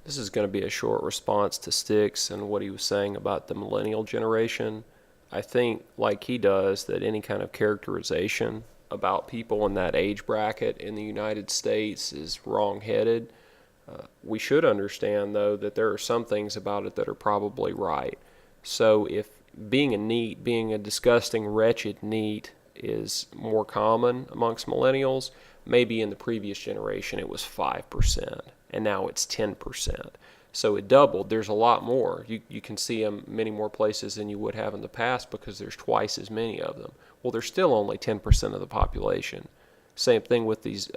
This is going to be a short response to Styx and what he was saying about the millennial generation. I think, like he does, that any kind of characterization about people in that age bracket in the United States is wrong-headed. We should understand, though, that there are some things about it that are probably right. So if being a disgusting, wretched NEET is more common amongst millennials, maybe in the previous generation it was 5%, and now it's 10%. So it doubled. There's a lot more. You can see them many more places than you would have in the past because there's twice as many of them. Well, there's still only 10% of the population. Same thing with these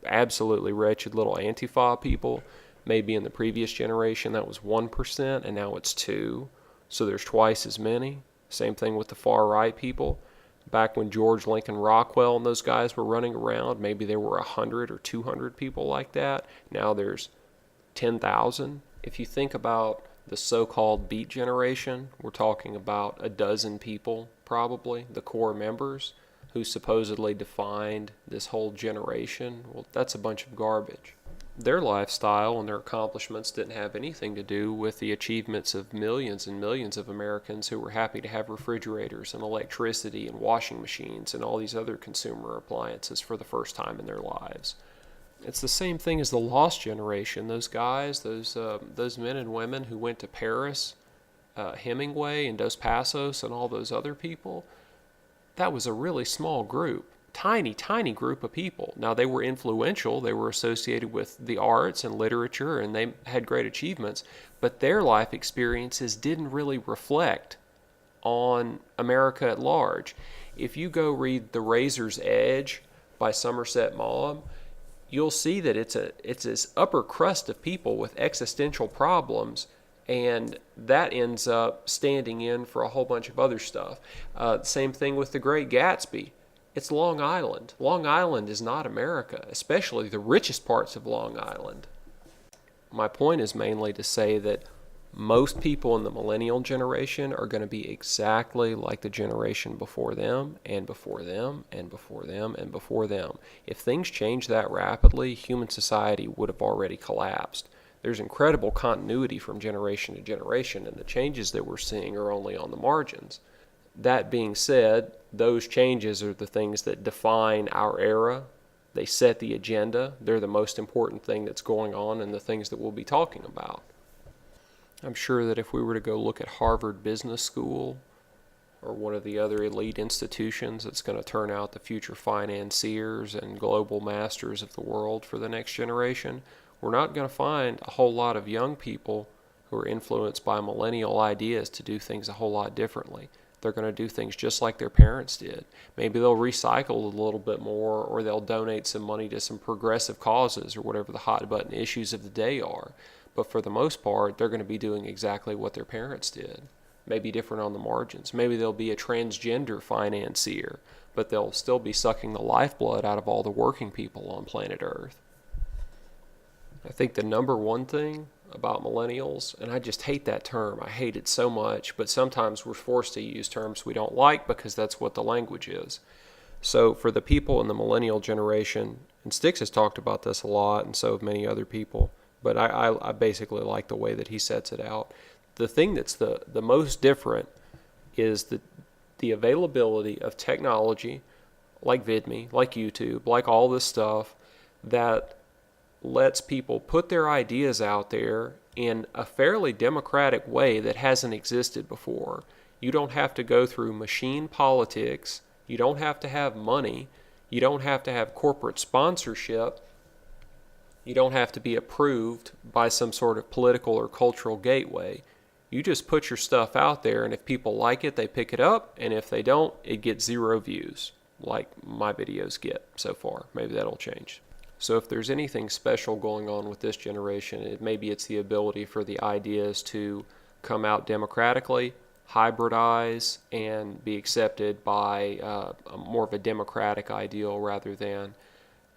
absolutely wretched little Antifa people. Maybe in the previous generation that was 1%, and now it's 2%. So there's twice as many. Same thing with the far right people. Back when George Lincoln Rockwell and those guys were running around, maybe there were 100 or 200 people like that. Now there's 10,000. If you think about the so-called Beat Generation, we're talking about a dozen people, probably, the core members, who supposedly defined this whole generation. Well, that's a bunch of garbage. Their lifestyle and their accomplishments didn't have anything to do with the achievements of millions and millions of Americans who were happy to have refrigerators and electricity and washing machines and all these other consumer appliances for the first time in their lives. It's the same thing as the lost generation. Those guys, those men and women who went to Paris, Hemingway and Dos Passos and all those other people, that was a really small group. Tiny, tiny group of people. Now, they were influential. They were associated with the arts and literature, and they had great achievements, but their life experiences didn't really reflect on America at large. If you go read The Razor's Edge by Somerset Maugham, you'll see that it's this upper crust of people with existential problems, and that ends up standing in for a whole bunch of other stuff. Same thing with The Great Gatsby. It's Long Island. Long Island is not America, especially the richest parts of Long Island. My point is mainly to say that most people in the millennial generation are going to be exactly like the generation before them, and before them, and before them, and before them. If things change that rapidly, human society would have already collapsed. There's incredible continuity from generation to generation, and the changes that we're seeing are only on the margins. That being said, those changes are the things that define our era. They set the agenda. They're the most important thing that's going on and the things that we'll be talking about. I'm sure that if we were to go look at Harvard Business School or one of the other elite institutions that's going to turn out the future financiers and global masters of the world for the next generation, we're not going to find a whole lot of young people who are influenced by millennial ideas to do things a whole lot differently. They're going to do things just like their parents did. Maybe they'll recycle a little bit more, or they'll donate some money to some progressive causes or whatever the hot button issues of the day are. But for the most part, they're going to be doing exactly what their parents did. Maybe different on the margins. Maybe they'll be a transgender financier, but they'll still be sucking the lifeblood out of all the working people on planet Earth. I think the number one thing about millennials, and I just hate that term. I hate it so much, but sometimes we're forced to use terms we don't like because that's what the language is. So for the people in the millennial generation, and Styx has talked about this a lot, and so have many other people, but I basically like the way that he sets it out. The thing that's the most different is the availability of technology like VidMe, like YouTube, like all this stuff that lets people put their ideas out there in a fairly democratic way that hasn't existed before. You don't have to go through machine politics. You don't have to have money. You don't have to have corporate sponsorship. You don't have to be approved by some sort of political or cultural gateway. You just put your stuff out there, and if people like it, they pick it up, and if they don't, it gets 0 views, like my videos get so far. Maybe that'll change. So if there's anything special going on with this generation, maybe it's the ability for the ideas to come out democratically, hybridize, and be accepted by more of a democratic ideal rather than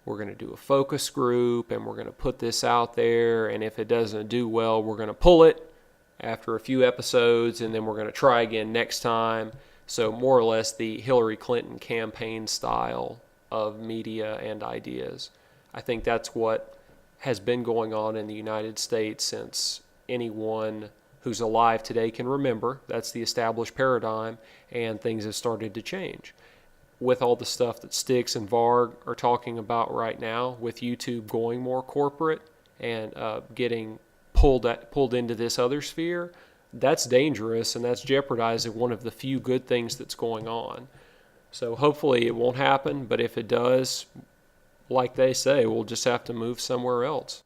we're going to do a focus group and we're going to put this out there, and if it doesn't do well, we're going to pull it after a few episodes, and then we're going to try again next time. So more or less the Hillary Clinton campaign style of media and ideas. I think that's what has been going on in the United States since anyone who's alive today can remember. That's the established paradigm, and things have started to change. With all the stuff that Styx and Varg are talking about right now, with YouTube going more corporate and getting pulled into this other sphere, that's dangerous, and that's jeopardizing one of the few good things that's going on. So hopefully it won't happen, but if it does, like they say, we'll just have to move somewhere else.